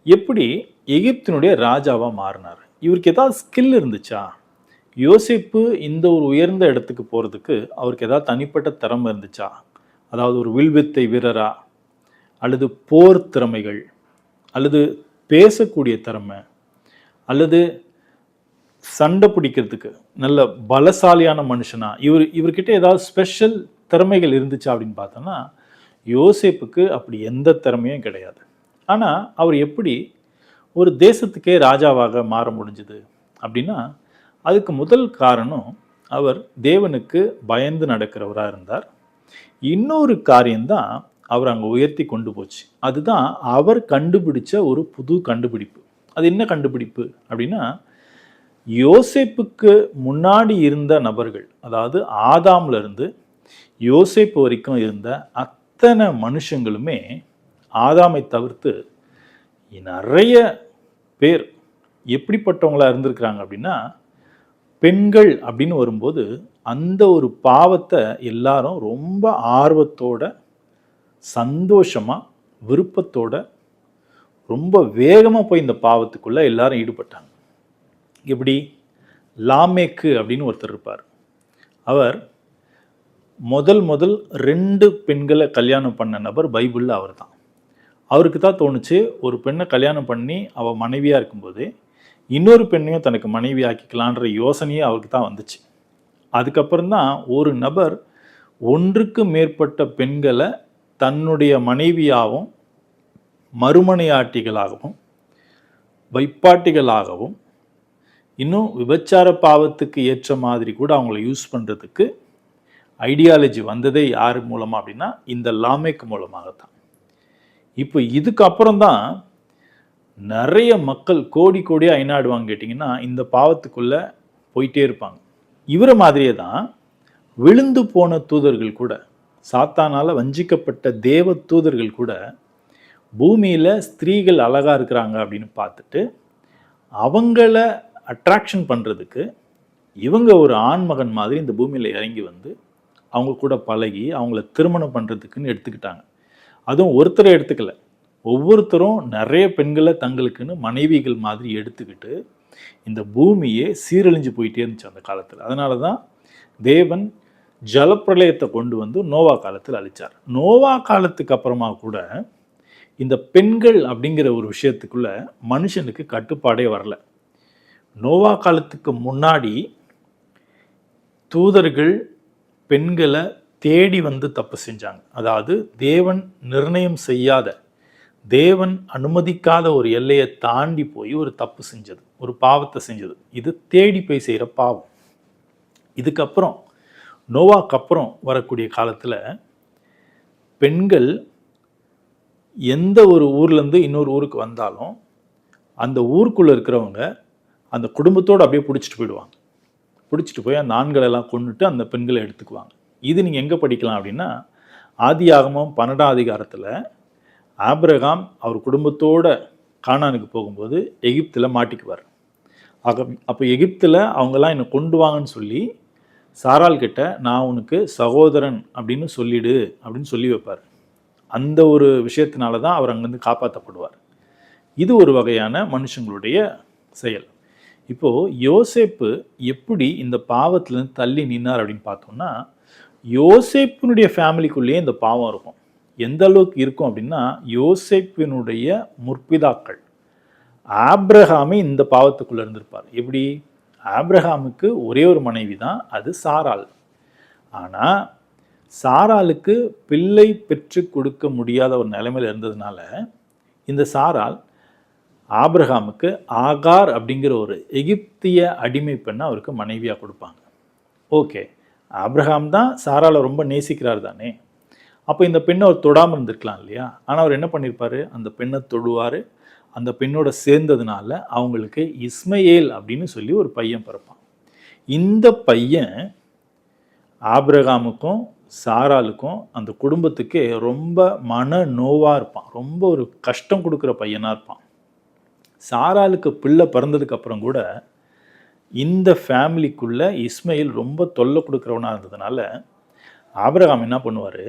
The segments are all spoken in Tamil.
எப்படி எகிப்தினுடைய ராஜாவா மாறினார்? இவருக்கு ஏதாவது ஸ்கில் இருந்துச்சா? யோசேப்பு இந்த ஒரு உயர்ந்த இடத்துக்கு போறதுக்கு அவருக்கு ஏதாவது தனிப்பட்ட திறமை இருந்துச்சா? அதாவது ஒரு வில்வித்தை வீரரா? அல்லது போர் திறமைகள்? அல்லது பேசக்கூடிய திறமை? அல்லது சண்டை பிடிக்கிறதுக்கு நல்ல பலசாலியான மனுஷனா? இவர்கிட்ட ஏதாவது ஸ்பெஷல் திறமைகள் இருந்துச்சா அப்படின்னு பார்த்தோம்னா, யோசேப்புக்கு அப்படி எந்த திறமையும் கிடையாது. ஆனா, அவர் எப்படி ஒரு தேசத்துக்கே ராஜாவாக மாற முடிஞ்சது அப்படின்னா, அதுக்கு முதல் காரணம் அவர் தேவனுக்கு பயந்து நடக்கிறவரா இருந்தார். இன்னொரு காரியம்தான் அவர் அங்க உயர்த்தி கொண்டு போச்சு. அதுதான் அவர் கண்டுபிடிச்ச ஒரு புது கண்டுபிடிப்பு. அது என்ன கண்டுபிடிப்பு அப்படின்னா, யோசேப்புக்கு முன்னாடி இருந்த நபர்கள், அதாவது ஆதாம்ல இருந்து யோசேப்பு வரைக்கும் இருந்த அத்தனை மனுஷங்களுமே ஆதாமை தவிர்த்து நிறைய பேர் எப்படிப்பட்டவங்களா இருந்திருக்கிறாங்க அப்படின்னா, பெண்கள் அப்படின்னு வரும்போது அந்த ஒரு பாவத்தை எல்லாரும் ரொம்ப ஆர்வத்தோட, சந்தோஷமா, விருப்பத்தோட, ரொம்ப வேகமா போய் இந்த பாவத்துக்குள்ள எல்லாரும் ஈடுபட்டாங்க. எப்படி? லாமேக்கு அப்படின்னு ஒருத்தர் இருப்பார். அவர் முதல் 2 பெண்களை கல்யாணம் பண்ண நபர் பைபிள்ல அவர் தான். அவருக்கு தான் தோணுச்சு, ஒரு பெண்ணை கல்யாணம் பண்ணி அவள் மனைவியாக இருக்கும்போது இன்னொரு பெண்ணையும் தனக்கு மனைவி ஆக்கிக்கலான்ற யோசனையே அவருக்கு தான் வந்துச்சு. அதுக்கப்புறம் தான் ஒரு நபர் ஒன்றுக்கு மேற்பட்ட பெண்களை தன்னுடைய மனைவியாகவும் மறுமனையாட்டிகளாகவும் வைப்பாட்டிகளாகவும் இன்னும் விபச்சார பாவத்துக்கு ஏற்ற மாதிரி கூட அவங்கள யூஸ் பண்ணுறதுக்கு ஐடியாலஜி வந்ததே யார் மூலமாக அப்படின்னா, இந்த லாமேக் மூலமாகத்தான். இப்போ இதுக்கப்புறம் தான் நிறைய மக்கள் கோடி கோடியாக ஐநாடுவாங்க கேட்டிங்கன்னா, இந்த பாவத்துக்குள்ளே போயிட்டே இருப்பாங்க. இவரை மாதிரியே தான் விழுந்து போன தூதர்கள் கூட, சாத்தானால் வஞ்சிக்கப்பட்ட தேவ தூதர்கள் கூட பூமியில் ஸ்திரீகள் அழகாக இருக்கிறாங்க அப்படின்னு பார்த்துட்டு அவங்கள அட்ராக்ஷன் பண்ணுறதுக்கு இவங்க ஒரு ஆண்மகன் மாதிரி இந்த பூமியில் இறங்கி வந்து அவங்க கூட பழகி அவங்கள திருமணம் பண்ணுறதுக்குன்னு எடுத்துக்கிட்டாங்க. அதுவும் ஒருத்தரை எடுத்துக்கல, ஒவ்வொருத்தரும் நிறைய பெண்களை தங்களுக்குன்னு மனைவிகள் மாதிரி எடுத்துக்கிட்டு இந்த பூமியே சீரழிஞ்சு போயிட்டே இருந்துச்சு அந்த காலத்தில். அதனால தான் தேவன் ஜலப்பிரளயத்தை கொண்டு வந்து நோவா காலத்தில் அழிச்சார். நோவா காலத்துக்கு அப்புறமா கூட இந்த பெண்கள் அப்படிங்கிற ஒரு விஷயத்துக்குள்ள மனுஷனுக்கு கட்டுப்பாடே வரல. நோவா காலத்துக்கு முன்னாடி தூதர்கள் பெண்களை தேடி வந்து தப்பு செஞ்சாங்க. அதாவது தேவன் நிர்ணயம் செய்யாத, தேவன் அனுமதிக்காத ஒரு எல்லையை தாண்டி போய் ஒரு தப்பு செஞ்சது, ஒரு பாவத்தை செஞ்சது. இது தேடி போய் செய்கிற பாவம். இதுக்கப்புறம் நோவாக்கு அப்புறம் வரக்கூடிய காலத்தில் பெண்கள் எந்த ஒரு ஊர்லேருந்து இன்னொரு ஊருக்கு வந்தாலும் அந்த ஊருக்குள்ளே இருக்கிறவங்க அந்த குடும்பத்தோடு அப்படியே பிடிச்சிட்டு போயிடுவாங்க. பிடிச்சிட்டு போய் அந்த ஆண்களெல்லாம் கொண்டுட்டு அந்த பெண்களை எடுத்துக்குவாங்க. இது நீங்கள் எங்கே படிக்கலாம் அப்படின்னா, ஆதியாகமம் 12ஆம் அதிகாரத்தில் ஆபிரகாம் அவர் குடும்பத்தோட கானானுக்கு போகும்போது எகிப்தில் மாட்டிக்குவார். அப்போ எகிப்தில் அவங்கெல்லாம் என்னை கொண்டு வாங்கன்னு சொல்லி சாராள் கிட்ட, நான் உனக்கு சகோதரன் அப்படின்னு சொல்லிடு அப்படின்னு சொல்லி வைப்பார். அந்த ஒரு விஷயத்தினால தான் அவர் அங்கேருந்து காப்பாற்றப்படுவார். இது ஒரு வகையான மனுஷங்களுடைய செயல். இப்போது யோசேப்பு எப்படி இந்த பாவத்திலேருந்து தள்ளி நின்னார் அப்படின்னு பார்த்தோம்னா, யோசேப்பினுடைய ஃபேமிலிக்குள்ளேயே இந்த பாவம் இருக்கும். எந்த அளவுக்கு இருக்கும் அப்படின்னா, யோசேப்பினுடைய முற்பிதாக்கள் ஆப்ரஹாமே இந்த பாவத்துக்குள்ளே இருந்திருப்பார். எப்படி? ஆப்ரஹாமுக்கு ஒரே ஒரு மனைவி தான், அது சாராள். ஆனால் சாராளுக்கு பிள்ளை பெற்று கொடுக்க முடியாத ஒரு நிலைமையில் இருந்ததுனால இந்த சாராள் ஆபிரகாமுக்கு ஆகார் அப்படிங்கிற ஒரு எகிப்திய அடிமை பெண்ணை அவருக்கு மனைவியாக கொடுப்பாங்க. ஓகே, ஆபிரகாம் தான் சாராளை ரொம்ப நேசிக்கிறார் தானே, அப்போ இந்த பெண்ணை அவர் தொடாமல் இருந்திருக்கலாம் இல்லையா? ஆனால் அவர் என்ன பண்ணியிருப்பார்? அந்த பெண்ணை தொடுவார். அந்த பெண்ணோட சேர்ந்ததுனால அவங்களுக்கு இஸ்மயேல் அப்படின்னு சொல்லி ஒரு பையன் பிறப்பான். இந்த பையன் ஆபிரகாமுக்கும் சாராளுக்கும் அந்த குடும்பத்துக்கே ரொம்ப மன நோவாக இருப்பான். ரொம்ப ஒரு கஷ்டம் கொடுக்குற பையனாக இருப்பான். சாராளுக்கு பிள்ளை பிறந்ததுக்கு அப்புறம் கூட இந்த ஃபேமிலிக்குள்ள இஸ்மயில் ரொம்ப தொல்லை கொடுக்குறவனா இருந்ததுனால ஆபிரகாம் என்ன பண்ணுவார்?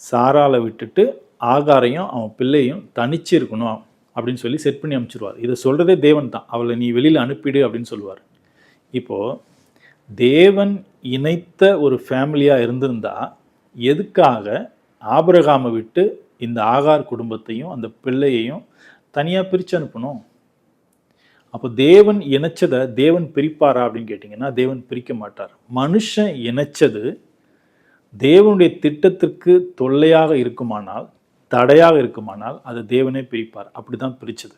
சாராளை விட்டுட்டு ஆகாரையும் அவன் பிள்ளையும் தனிச்சு இருக்கணும் அப்படின்னு சொல்லி செட் பண்ணி அனுப்பிச்சிருவார். இதை சொல்கிறதே தேவன் தான். அவளை நீ வெளியில் அனுப்பிடு அப்படின்னு சொல்லுவார். இப்போது தேவன் இணைத்த ஒரு ஃபேமிலியாக இருந்திருந்தா எதுக்காக ஆபிரகாமை விட்டு இந்த ஆகார் குடும்பத்தையும் அந்த பிள்ளையையும் தனியாக பிரித்து அனுப்பணும்? அப்போ தேவன் இணைச்சதை தேவன் பிரிப்பாரா அப்படின்னு கேட்டிங்கன்னா தேவன் பிரிக்க மாட்டார். மனுஷன் இணைச்சது தேவனுடைய திட்டத்திற்கு தொல்லையாக இருக்குமானால், தடையாக இருக்குமானால் அதை தேவனே பிரிப்பார். அப்படி தான் பிரித்தது.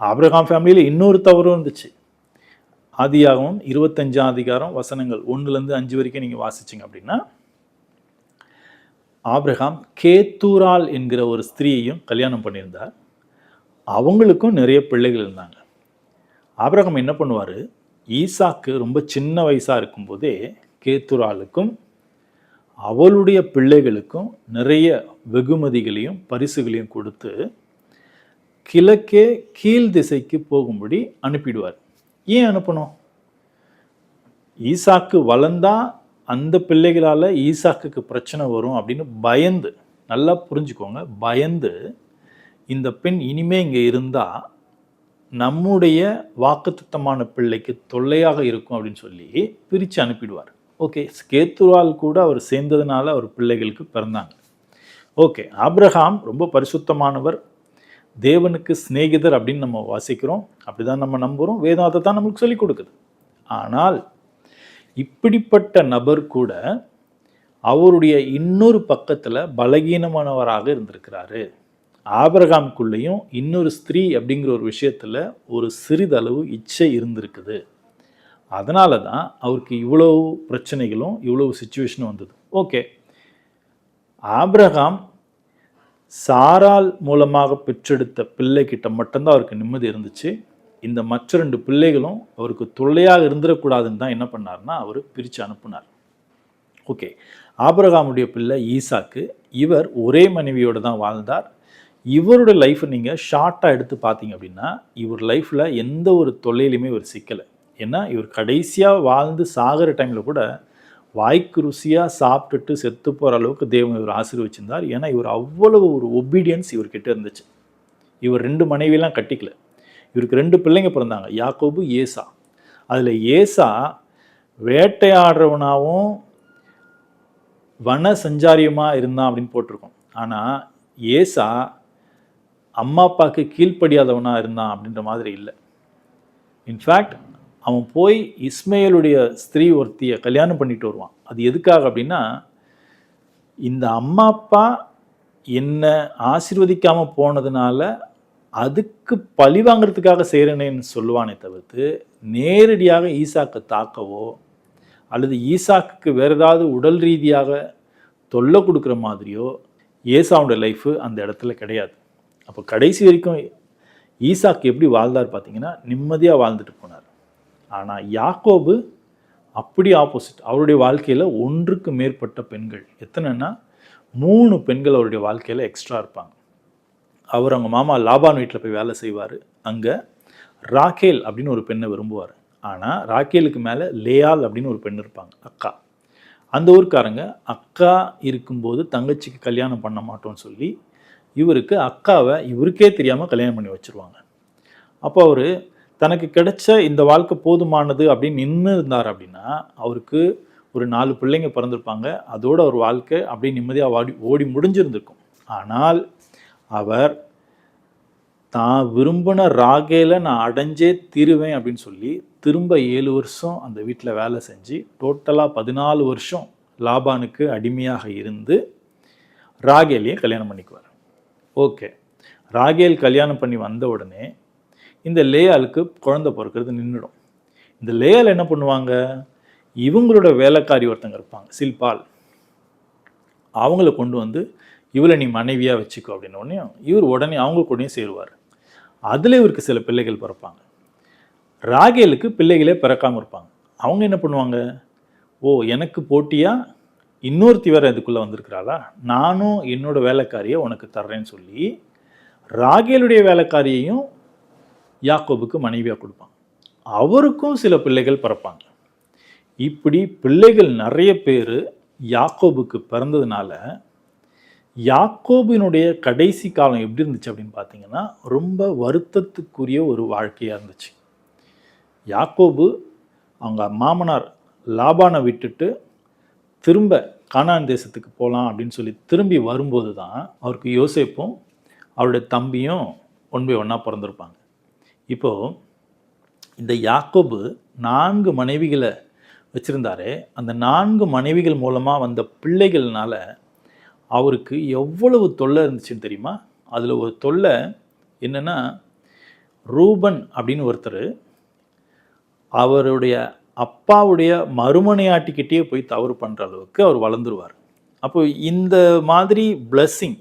ஆபிரகாம் ஃபேமிலியில் இன்னொரு தவறும் இருந்துச்சு. ஆதியாகமம் 25ஆம் அதிகாரம் வசனங்கள் 1-5 வரைக்கும் நீங்கள் வாசிச்சிங்க அப்படின்னா, ஆபிரகாம் கேத்தூரால் என்கிற ஒரு ஸ்திரீயையும் கல்யாணம் பண்ணியிருந்தார். அவங்களுக்கும் நிறைய பிள்ளைகள் இருந்தாங்க. ஆபிரகாம் என்ன பண்ணுவார், ஈசாக்கு ரொம்ப சின்ன வயசாக இருக்கும்போதே கேத்தூராலுக்கும் அவளுடைய பிள்ளைகளுக்கும் நிறைய வெகுமதிகளையும் பரிசுகளையும் கொடுத்து கிழக்கே கீழ் திசைக்கு போகும்படி அனுப்பிடுவார். ஏன் அனுப்பணும்? ஈசாக்கு வளர்ந்தா அந்த பிள்ளைகளால் ஈசாக்குக்கு பிரச்சனை வரும் அப்படின்னு பயந்து, நல்லா புரிஞ்சுக்கோங்க, பயந்து இந்த பெண் இனிமே இங்கே இருந்தால் நம்முடைய வாக்குத்தத்தமான பிள்ளைக்கு தொல்லையாக இருக்கும் அப்படின்னு சொல்லி பிரித்து அனுப்பிடுவார். ஓகே, கேத்துரால் கூட அவர் சேர்ந்ததுனால அவர் பிள்ளைகளுக்கு பிறந்தாங்க. ஓகே, ஆபிரகாம் ரொம்ப பரிசுத்தமானவர், தேவனுக்கு சிநேகிதர் அப்படின்னு நம்ம வாசிக்கிறோம். அப்படிதான் நம்ம நம்புகிறோம். வேதம் அதை தான் நம்மளுக்கு சொல்லிக் கொடுக்குது. ஆனால் இப்படிப்பட்ட நபர் கூட அவருடைய இன்னொரு பக்கத்தில் பலகீனமானவராக இருந்திருக்கிறாரு. ஆபிரகாமுக்குள்ளேயும் இன்னொரு ஸ்திரீ அப்படிங்கிற ஒரு விஷயத்தில் ஒரு சிறிதளவு இச்சை இருந்திருக்குது. அதனால தான் அவருக்கு இவ்வளவு பிரச்சனைகளும் இவ்வளவு சுச்சுவேஷனும் வந்தது. ஓகே, ஆபிரகாம் சாரால் மூலமாக பெற்றெடுத்த பிள்ளைகிட்ட மட்டும்தான் அவருக்கு நிம்மதி இருந்துச்சு. இந்த மற்ற 2 பிள்ளைகளும் அவருக்கு தொல்லையாக இருந்துடக்கூடாதுன்னு தான் என்ன பண்ணார்னா அவர் பிரித்து அனுப்புனார். ஓகே, ஆபிரகாமுடைய பிள்ளை ஈசாக்கு, இவர் ஒரே மனைவியோடு தான் வாழ்ந்தார். இவருடைய லைஃப்பை நீங்கள் ஷார்ட்டாக எடுத்து பார்த்தீங்க அப்படின்னா இவர் லைஃப்பில் எந்த ஒரு தொல்லையிலுமே இவர் சிக்கலை. ஏன்னா இவர் கடைசியாக வாழ்ந்து சாகிற டைமில் கூட வாய்க்கு ருசியாக சாப்பிட்டுட்டு செத்து போகிற அளவுக்கு தேவன் இவர் ஆசீர்வச்சிருந்தார். ஏன்னா இவர் அவ்வளவு ஒரு ஒபீடியன்ஸ் இவர்கிட்ட இருந்துச்சு. இவர் 2 மனைவியெல்லாம் கட்டிக்கல. இவருக்கு 2 பிள்ளைங்க பிறந்தாங்க, யாக்கோபு, ஏசா. அதில் ஏசா வேட்டையாடுறவனாகவும் வன சஞ்சாரியமாக இருந்தான் அப்படின்னு போட்டிருக்கோம். ஆனால் ஏசா அம்மா அப்பாவுக்கு கீழ்ப்படியாதவனாக இருந்தான் அப்படின்ற மாதிரி இல்லை. இன்ஃபேக்ட் அவன் போய் இஸ்மேலுடைய ஸ்திரீ ஒருத்தியை கல்யாணம் பண்ணிட்டு வருவான். அது எதுக்காக அப்படின்னா, இந்த அம்மா அப்பா என்னை ஆசீர்வதிக்காமல் போனதுனால அதுக்கு பழி வாங்கிறதுக்காக செய்கிறேன்னு சொல்லுவானே தவிர்த்து நேரடியாக ஈசாக்கை தாக்கவோ அல்லது ஈசாக்குக்கு வேறு ஏதாவது உடல் ரீதியாக தொல்லை கொடுக்குற மாதிரியோ ஏசாவுடைய லைஃபு அந்த இடத்துல கிடையாது. அப்போ கடைசி வரைக்கும் ஈசாக்கு எப்படி வாழ்ந்தார் பார்த்தீங்கன்னா, நிம்மதியாக வாழ்ந்துட்டு போனார். ஆனால் யாக்கோபு அப்படி ஆப்போசிட். அவருடைய வாழ்க்கையில் 1க்கு மேற்பட்ட பெண்கள், எத்தனைன்னா 3 பெண்கள் அவருடைய வாழ்க்கையில் எக்ஸ்ட்ரா இருப்பாங்க. அவர் அவங்க மாமா லாபான் வீட்டில் போய் வேலை செய்வார். அங்கே ராக்கேல் அப்படின்னு ஒரு பெண்ணை விரும்புவார். ஆனால் ராக்கேலுக்கு மேலே லேயால் அப்படின்னு ஒரு பெண் இருப்பாங்க, அக்கா. அந்த ஊருக்காரங்க அக்கா இருக்கும்போது தங்கச்சிக்கு கல்யாணம் பண்ண மாட்டோம்னு சொல்லி இவருக்கு அக்காவை இவருக்கே தெரியாமல் கல்யாணம் பண்ணி வச்சுருவாங்க. அப்போ அவர் தனக்கு கிடைச்ச இந்த வாழ்க்கை போதுமானது அப்படின்னு நின்று இருந்தார் அப்படின்னா அவருக்கு ஒரு 4 பிள்ளைங்க பிறந்திருப்பாங்க. அதோட ஒரு வாழ்க்கை அப்படியே நிம்மதியாக ஓடி முடிஞ்சிருந்திருக்கும். ஆனால் அவர் தான் விரும்பின ராகேலை நான் அடைஞ்சே தீருவேன் அப்படின்னு சொல்லி திரும்ப 7 வருஷம் அந்த வீட்டில் வேலை செஞ்சு டோட்டலாக 14 வருஷம் லாபானுக்கு அடிமையாக இருந்து ராகேலையே கல்யாணம் பண்ணிக்குவார். ஓகே, ராகேல் கல்யாணம் பண்ணி வந்த உடனே இந்த லேயாளுக்கு குழந்தை பிறக்கிறது நின்றுடும். இந்த லேயால் என்ன பண்ணுவாங்க, இவங்களோட வேலைக்காரி ஒருத்தங்க இருப்பாங்க, சில்பால், அவங்கள கொண்டு வந்து இவளை நீ மனைவியாக வச்சுக்கோ அப்படின்னோடனே இவர் உடனே அவங்க கூடயும் சேருவார். அதில் இவருக்கு சில பிள்ளைகள் பிறப்பாங்க. ராகேலுக்கு பிள்ளைகளே பிறக்காமல் இருப்பாங்க. அவங்க என்ன பண்ணுவாங்க, ஓ எனக்கு போட்டியாக இன்னொருத்தி வேறு இதுக்குள்ளே வந்திருக்கிறாளா, நானும் என்னோட வேலைக்காரியை உனக்கு தர்றேன்னு சொல்லி ராகேலுடைய வேலைக்காரியையும் யாக்கோபுக்கு மனைவியாக கொடுப்பாங்க. அவருக்கும் சில பிள்ளைகள் பிறப்பாங்க. இப்படி பிள்ளைகள் நிறைய பேர் யாக்கோபுக்கு பிறந்ததுனால யாக்கோபினுடைய கடைசி காலம் எப்படி இருந்துச்சு அப்படின்னு பார்த்தீங்கன்னா, ரொம்ப வருத்தத்துக்குரிய ஒரு வாழ்க்கையாக இருந்துச்சு. யாக்கோபு அவங்க மாமனார் லாபானை விட்டுட்டு திரும்ப கானான் தேசத்துக்கு போகலாம் அப்படின்னு சொல்லி திரும்பி வரும்போது தான் அவருக்கு யோசேப்பும் அவருடைய தம்பியும் ஒன் பை ஒன்னாக பிறந்திருப்பாங்க. இப்போது இந்த யாக்கோபு 4 மனைவிகளை வச்சுருந்தாரு. அந்த 4 மனைவிகள் மூலமாக வந்த பிள்ளைகள்னால அவருக்கு எவ்வளவு தொல்லை இருந்துச்சுன்னு தெரியுமா? அதில் ஒரு தொல்லை என்னென்னா, ரூபன் அப்படின்னு ஒருத்தர் அவருடைய அப்பாவுடைய மறுமனையாட்டிக்கிட்டே போய் தவறு பண்ணுற அளவுக்கு அவர் வளர்ந்துருவார். அப்போ இந்த மாதிரி பிளஸ்ஸிங்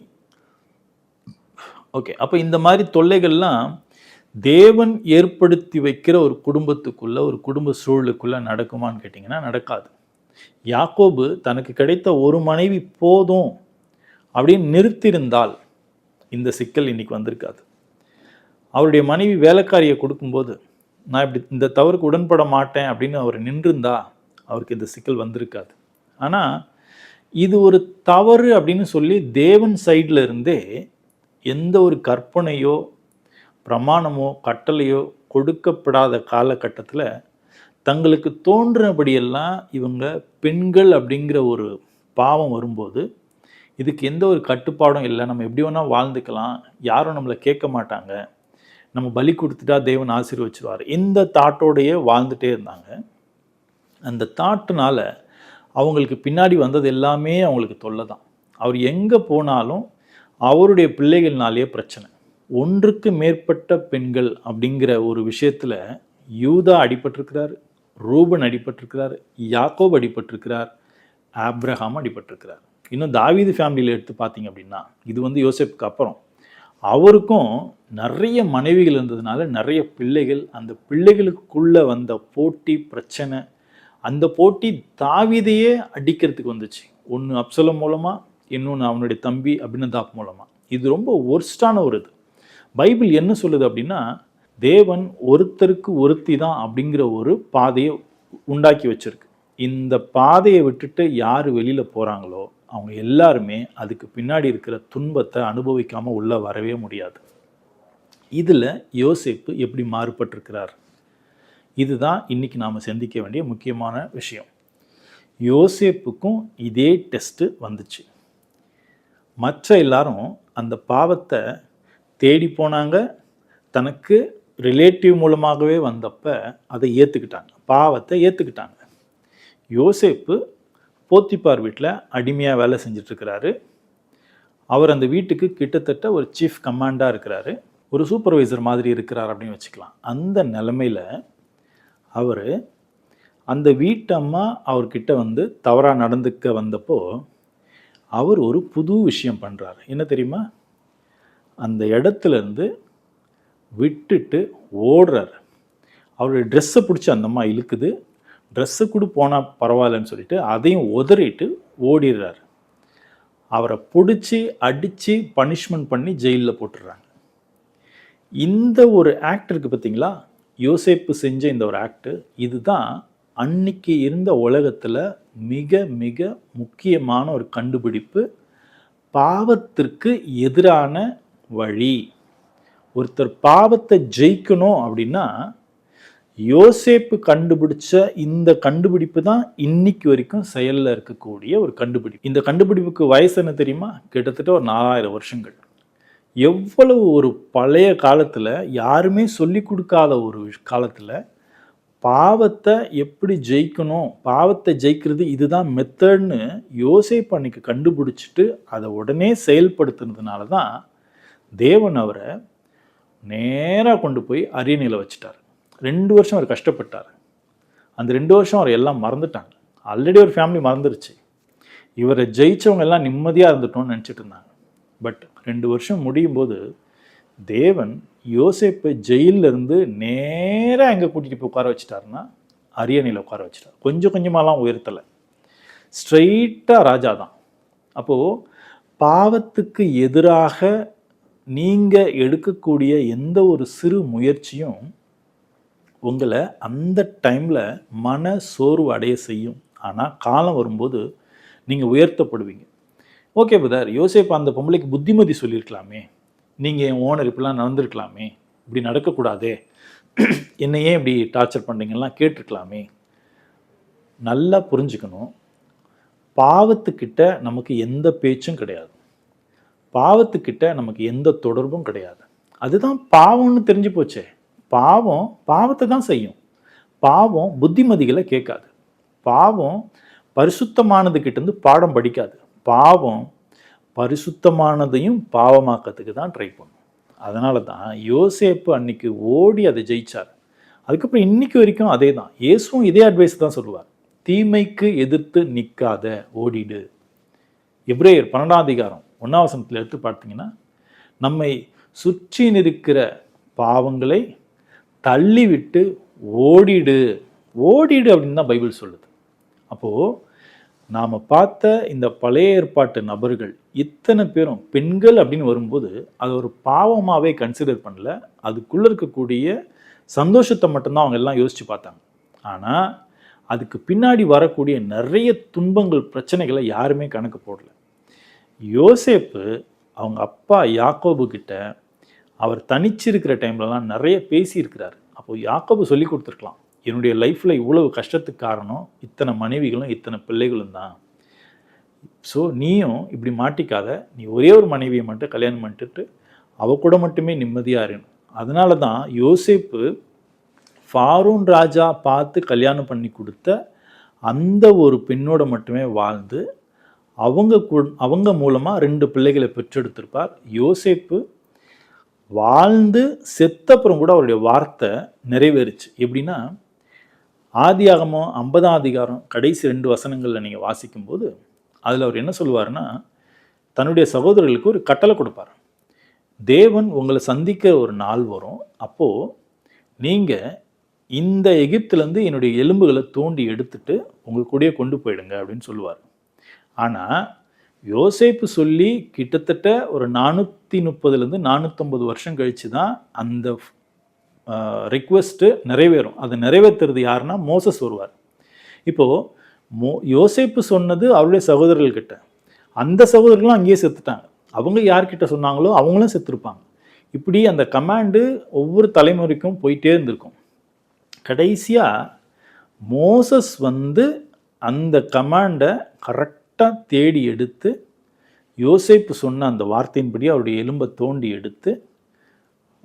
ஓகே, அப்போ இந்த மாதிரி தொல்லைகள்லாம் தேவன் ஏற்படுத்தி வைக்கிற ஒரு குடும்பத்துக்குள்ள, ஒரு குடும்ப சூழலுக்குள்ள நடக்குமான்னு கேட்டிங்கன்னா நடக்காது. யாக்கோபு தனக்கு கிடைத்த ஒரு மனைவி போதும் அப்படின்னு நிறுத்தியிருந்தால் இந்த சிக்கல் இன்னைக்கு வந்திருக்காது. அவருடைய மனைவி வேலைக்காரியை கொடுக்கும்போது நான் இப்படி இந்த தவறுக்கு உடன்பட மாட்டேன் அப்படின்னு அவர் நின்றிருந்தா அவருக்கு இந்த சிக்கல் வந்திருக்காது. ஆனால் இது ஒரு தவறு அப்படின்னு சொல்லி தேவன் சைடில் இருந்தே எந்த ஒரு கற்பனையோ பிரமாணமோ கட்டளையோ கொடுக்கப்படாத காலகட்டத்தில் தங்களுக்கு தோன்றினபடியெல்லாம் இவங்க பெண்கள் அப்படிங்கிற ஒரு பாவம் வரும்போது இதுக்கு எந்த ஒரு கட்டுப்பாடும் இல்லை, நம்ம எப்படி வேணால் வாழ்ந்துக்கலாம், யாரும் நம்மளை கேட்க மாட்டாங்க, நம்ம பலி கொடுத்துட்டா தேவன் ஆசீர்வச்சிருவார், இந்த தாட்டோடையே வாழ்ந்துட்டே இருந்தாங்க. அந்த தாட்டுனால அவங்களுக்கு பின்னாடி வந்தது எல்லாமே அவங்களுக்கு தொல்லை தான். அவர் எங்கே போனாலும் அவருடைய பிள்ளைகள்னாலேயே பிரச்சனை. ஒன்றுக்கு மேற்பட்ட பெண்கள் அப்படிங்கிற ஒரு விஷயத்தில் யூதா அடிபட்டிருக்கிறார், ரூபன் அடிபட்டிருக்கிறார், யாக்கோப் அடிபட்டிருக்கிறார், ஆப்ரஹாம் அடிபட்டிருக்கிறார். இன்னும் தாவீது ஃபேமிலியில் எடுத்து பார்த்தீங்க அப்படின்னா, இது யோசேப்புக்கு அப்புறம் அவருக்கும் நிறைய மனைவிகள் இருந்ததுனால நிறைய பிள்ளைகள், அந்த பிள்ளைகளுக்குள்ளே வந்த போட்டி பிரச்சனை, அந்த போட்டி தாவீதையே அடிக்கிறதுக்கு வந்துச்சு. ஒன்று அப்சலோம் மூலமாக, இன்னொன்று அவனுடைய தம்பி அபினதாப் மூலமாக. இது ரொம்ப ஒர்ஸ்டான ஒரு இது. பைபிள் என்ன சொல்லுது அப்படின்னா, தேவன் ஒருத்தருக்கு ஒருத்தி தான் அப்படிங்கிற ஒரு பாதையை உண்டாக்கி வச்சிருக்கு. இந்த பாதையை விட்டுட்டு யார் வெளியில் போகிறாங்களோ அவங்க எல்லாருமே அதுக்கு பின்னாடி இருக்கிற துன்பத்தை அனுபவிக்காமல் உள்ளே வரவே முடியாது. இதில் யோசேப்பு எப்படி மாறுபட்டிருக்கிறார்? இதுதான் இன்னைக்கு நாம் சிந்திக்க வேண்டிய முக்கியமான விஷயம். யோசேப்புக்கும் இதே டெஸ்ட்டு வந்துச்சு. மற்ற எல்லாரும் அந்த பாவத்தை தேடி போனாங்க, தனக்கு ரிலேட்டிவ் மூலமாகவே வந்தப்ப அதை ஏற்றுக்கிட்டாங்க, பாவத்தை ஏற்றுக்கிட்டாங்க. யோசேப்பு போத்திபார் வீட்டில் அடிமையாக வேலை செஞ்சிட்ருக்கிறாரு. அவர் அந்த வீட்டுக்கு கிட்டத்தட்ட ஒரு சீஃப் கமாண்டாக இருக்கிறாரு, ஒரு சூப்பர்வைசர் மாதிரி இருக்கிறார் அப்படின்னு வச்சுக்கலாம். அந்த நிலைமையில் அவர் அந்த வீட்டம்மா அவர்கிட்ட வந்து தவறாக நடந்துக்க வந்தப்போ அவர் ஒரு புது விஷயம் பண்ணுறார். என்ன தெரியுமா? அந்த இடத்துலேருந்து விட்டுட்டு ஓடுறார். அவருடைய ட்ரெஸ்ஸை பிடிச்சி அந்த அம்மா இழுக்குது. ட்ரெஸ்ஸு கூட போனால் பரவாயில்லன்னு சொல்லிட்டு அதையும் உதறிட்டு ஓடிடுறார். அவரை பிடிச்சி அடித்து பனிஷ்மெண்ட் பண்ணி ஜெயிலில் போட்டுடுறாங்க. இந்த ஒரு ஆக்ட் இருக்குது பார்த்தீங்களா, யோசேப்பு செஞ்ச இந்த ஒரு ஆக்டு, இதுதான் அன்னைக்கு இருந்த உலகத்தில் மிக மிக முக்கியமான ஒரு கண்டுபிடிப்பு. பாவத்திற்கு எதிரான வழி. ஒருத்தர் பாவத்தை ஜெயிக்கணும் அப்படின்னா யோசேப்பு கண்டுபிடிச்ச இந்த கண்டுபிடிப்பு தான் இன்னைக்கு வரைக்கும் செயலில் இருக்கக்கூடிய ஒரு கண்டுபிடிப்பு. இந்த கண்டுபிடிப்புக்கு வயசு என்ன தெரியுமா? கிட்டத்தட்ட ஒரு 4000 வருஷங்கள். எவ்வளவு ஒரு பழைய காலத்தில், யாருமே சொல்லி கொடுக்காத ஒரு காலத்தில் பாவத்தை எப்படி ஜெயிக்கணும், பாவத்தை ஜெயிக்கிறது இதுதான் மெத்தட்னு யோசேப்பு அன்னைக்கு கண்டுபிடிச்சிட்டு அதை உடனே செயல்படுத்துனதுனால தான் தேவன் அவரை நேராக கொண்டு போய் அரியணையில் வச்சுட்டார். 2 வருஷம் அவர் கஷ்டப்பட்டார். அந்த 2 வருஷம் அவர் எல்லாம் மறந்துட்டாங்க. ஆல்ரெடி ஒரு ஃபேமிலி மறந்துருச்சு. இவரை ஜெயிச்சவங்க எல்லாம் நிம்மதியாக இருந்துட்டோம்னு நினச்சிட்டு இருந்தாங்க. பட் 2 வருஷம் முடியும் போது தேவன் யோசேப்பை ஜெயிலிருந்து நேராக எங்கே கூட்டிகிட்டு போய் உட்கார வச்சுட்டாருன்னா அரியணையில் உட்கார வச்சுட்டார். கொஞ்சம் கொஞ்சமாலாம் உயர்த்தலை, ஸ்ட்ரெயிட்டாக ராஜா தான். அப்போது பாவத்துக்கு எதிராக நீங்கள் எடுக்கக்கூடிய எந்த ஒரு சிறு முயற்சியும் உங்களை அந்த டைமில் மன சோர்வு அடைய செய்யும். ஆனால் காலம் வரும்போது நீங்கள் உயர்த்தப்படுவீங்க. ஓகே பிரதர், யோசேப்பு அந்த பொம்பளைக்கு புத்திமதி சொல்லியிருக்கலாமே, நீங்கள் என் ஓனர் இப்படிலாம் நடந்திருக்கலாமே, இப்படி நடக்கக்கூடாதே, என்னை ஏன் இப்படி டார்ச்சர் பண்ணுறீங்கலாம் கேட்டிருக்கலாமே. நல்லா புரிஞ்சுக்கணும், பாவத்துக்கிட்ட நமக்கு எந்த பேச்சும் கிடையாது, பாவத்துக்கிட்ட நமக்கு எந்த தொடர்பும் கிடையாது. அதுதான் பாவம்னு தெரிஞ்சு போச்சே. பாவம் பாவத்தை தான் செய்யும். பாவம் புத்திமதிகளை கேட்காது. பாவம் பரிசுத்தமானது கிட்டேருந்து பாடம் படிக்காது. பாவம் பரிசுத்தமானதையும் பாவமாக்கிறதுக்கு தான் ட்ரை பண்ணும். அதனால தான் யோசேப்பு அன்னைக்கு ஓடி அதை ஜெயிச்சார். அதுக்கப்புறம் இன்னைக்கு வரைக்கும் அதே தான். இயேசுவும் இதே அட்வைஸ் தான் சொல்லுவார், தீமைக்கு எதிர்த்து நிற்காத, ஓடிடு. எபிரேயர் 12ஆம் அதிகாரம் 1ஆம் வசனத்தில் எடுத்து பார்த்தீங்கன்னா, நம்மை சுற்றி நிற்கிற பாவங்களை தள்ளிவிட்டு ஓடிடு, ஓடிடு அப்படின்னு தான் பைபிள் சொல்லுது. அப்போது நாம் பார்த்த இந்த பழைய ஏற்பாட்டு நபர்கள் இத்தனை பேரும் பெண்கள் அப்படின்னு வரும்போது அது ஒரு பாவமாகவே கன்சிடர் பண்ணல. அதுக்குள்ளே இருக்கக்கூடிய சந்தோஷத்தை மட்டும்தான் அவங்க எல்லாம் யோசித்து பார்த்தாங்க. ஆனால் அதுக்கு பின்னாடி வரக்கூடிய நிறைய துன்பங்கள், பிரச்சனைகளை யாருமே கணக்கு போடல. யோசேப்பு அவங்க அப்பா யாக்கோபு கிட்ட அவர் தனிச்சிருக்கிற டைம்லலாம் நிறைய பேசியிருக்கிறார். அப்போது யாக்கோபு சொல்லி கொடுத்துருக்கலாம், என்னுடைய லைஃப்பில் இவ்வளவு கஷ்டத்துக்கு காரணம் இத்தனை மனைவிகளும் இத்தனை பிள்ளைகளும் தான். ஸோ நீயும் இப்படி மாட்டிக்காத, நீ ஒரே ஒரு மனைவியை மட்டும் கல்யாணம் பண்ணிட்டு அவ கூட மட்டுமே நிம்மதியாக இருக்கணும். அதனால தான் யோசேப்பு ஃபாரூன் ராஜா பார்த்து கல்யாணம் பண்ணி கொடுத்த அந்த ஒரு பெண்ணோட மட்டுமே வாழ்ந்து அவங்க மூலமாக 2 பிள்ளைகளை பெற்றெடுத்திருப்பார். யோசேப்பு வாழ்ந்து செத்தப்புறம் கூட அவருடைய வார்த்தை நிறைவேறுச்சு. எப்படின்னா, ஆதியாகமம் 50ஆம் அதிகாரம் கடைசி 2 வசனங்களில் நீங்கள் வாசிக்கும்போது அதில் அவர் என்ன சொல்லுவார்னா, தன்னுடைய சகோதரர்களுக்கு ஒரு கட்டளை கொடுப்பார். தேவன் உங்களை சந்திக்க ஒரு நாள் வரும், அப்போது நீங்கள் இந்த எகிப்துலேருந்து என்னுடைய எலும்புகளை தோண்டி எடுத்துட்டு உங்கள் கூடயே கொண்டு போயிடுங்க அப்படின்னு சொல்லுவார். ஆனால் யோசேப்பு சொல்லி கிட்டத்தட்ட ஒரு 430லேருந்து 450 வருஷம் கழித்து தான் அந்த ரிக்வெஸ்ட்டு நிறைவேறும். அதை நிறைவேற்றுறது யாருன்னா மோசஸ் வருவார். இப்போது யோசேப்பு சொன்னது அவருடைய சகோதரர்கள்கிட்ட, அந்த சகோதரர்களும் அங்கேயே செத்துட்டாங்க. அவங்க யார்கிட்ட சொன்னாங்களோ அவங்களும் செத்துருப்பாங்க. இப்படி அந்த கமாண்டு ஒவ்வொரு தலைமுறைக்கும் போயிட்டே இருந்திருக்கும். கடைசியாக மோசஸ் வந்து அந்த கமாண்டை கரெக்டாக தேடி எடுத்து யோசேப்பு சொன்ன அந்த வார்த்தையின்படி அவருடைய எலும்பை தோண்டி எடுத்து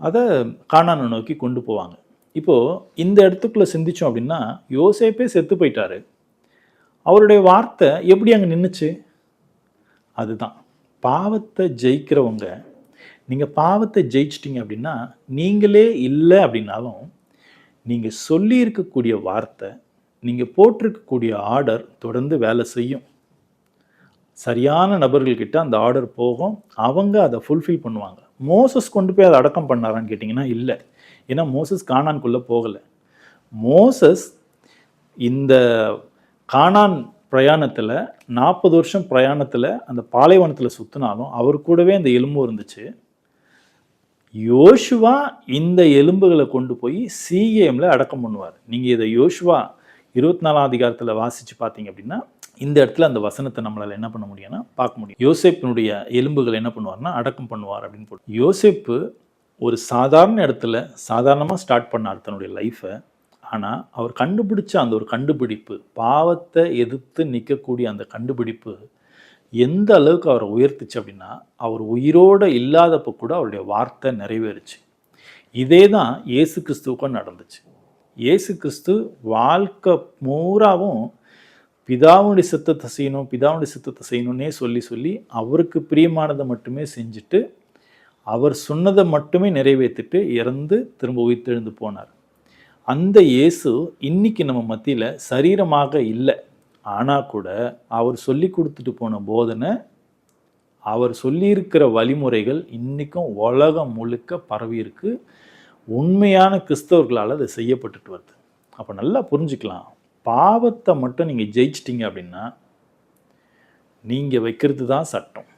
அதை கானானை நோக்கி கொண்டு போவாங்க. இப்போது இந்த இடத்துக்குள்ளே சிந்திச்சோம் அப்படின்னா, யோசேப்பே செத்து போயிட்டாரு, அவருடைய வார்த்தை எப்படி அங்கே நின்றுச்சு? அதுதான் பாவத்தை ஜெயிக்கிறவங்க. நீங்கள் பாவத்தை ஜெயிச்சிட்டிங்க அப்படின்னா, நீங்களே இல்லை அப்படின்னாலும் நீங்கள் சொல்லியிருக்கக்கூடிய வார்த்தை, நீங்கள் போட்டிருக்கக்கூடிய ஆர்டர் தொடர்ந்து வேலை செய்யும். சரியான நபர்கள்கிட்ட அந்த ஆர்டர் போகும், அவங்க அதை ஃபுல்ஃபில் பண்ணுவாங்க. மோசஸ் கொண்டு போய் அதை அடக்கம் பண்ணாரான்னு கேட்டிங்கன்னா இல்லை. ஏன்னா மோசஸ் கானான்குள்ளே போகலை. மோசஸ் இந்த கானான் பிரயாணத்தில் 40 வருஷம் பிரயாணத்தில் அந்த பாலைவனத்தில் சுற்றினாலும் அவர் கூடவே அந்த எலும்பு இருந்துச்சு. யோசுவா இந்த எலும்புகளை கொண்டு போய் சீகேமில் அடக்கம் பண்ணுவார். நீங்கள் இதை யோசுவா 24ஆம் அதிகாரத்தில் வாசித்து பார்த்தீங்க அப்படின்னா, இந்த இடத்துல அந்த வசனத்தை நம்மளால் என்ன பண்ண முடியும்னா பார்க்க முடியும். யோசேப்பினுடைய எலும்புகள் என்ன பண்ணுவார்னா அடக்கம் பண்ணுவார் அப்படின்னு போட்டு. யோசேப்பு ஒரு சாதாரண இடத்துல சாதாரணமாக ஸ்டார்ட் பண்ணார் தன்னுடைய லைஃப்பை. ஆனால் அவர் கண்டுபிடிச்ச அந்த ஒரு கண்டுபிடிப்பு, பாவத்தை எதிர்த்து நிற்கக்கூடிய அந்த கண்டுபிடிப்பு எந்த அளவுக்கு அவரை உயர்த்துச்சு அப்படின்னா, அவர் உயிரோடு இல்லாதப்போ கூட அவருடைய வார்த்தை நிறைவேறுச்சு. இதே தான் இயேசு கிறிஸ்துவுக்கும் நடந்துச்சு. இயேசு கிறிஸ்து வாழ்க்கை பூராவும் பிதாவுடைய சித்தத்தை செய்யணும், பிதாவுடைய சித்தத்தை செய்யணுன்னே சொல்லி சொல்லி அவருக்கு பிரியமானதை மட்டுமே செஞ்சுட்டு, அவர் சொன்னதை மட்டுமே நிறைவேற்றிட்டு இறந்து திரும்ப உயிர்த்தெழுந்து போனார். அந்த இயேசு இன்னைக்கு நம்ம மத்தியில் சரீரமாக இல்லை. ஆனால் கூட அவர் சொல்லி கொடுத்துட்டு போன போதனை, அவர் சொல்லியிருக்கிற வழிமுறைகள் இன்றைக்கும் உலகம் முழுக்க பரவி இருக்கு. உண்மையான கிறிஸ்தவர்களால் அது செய்யப்பட்டுட்டு வருது. அப்போ நல்லா புரிஞ்சுக்கலாம், பாவத்தை மட்டும் நீங்கள் ஜெயிச்சிட்டிங்க அப்படின்னா நீங்கள் வைக்கிறது தான் சட்டம்.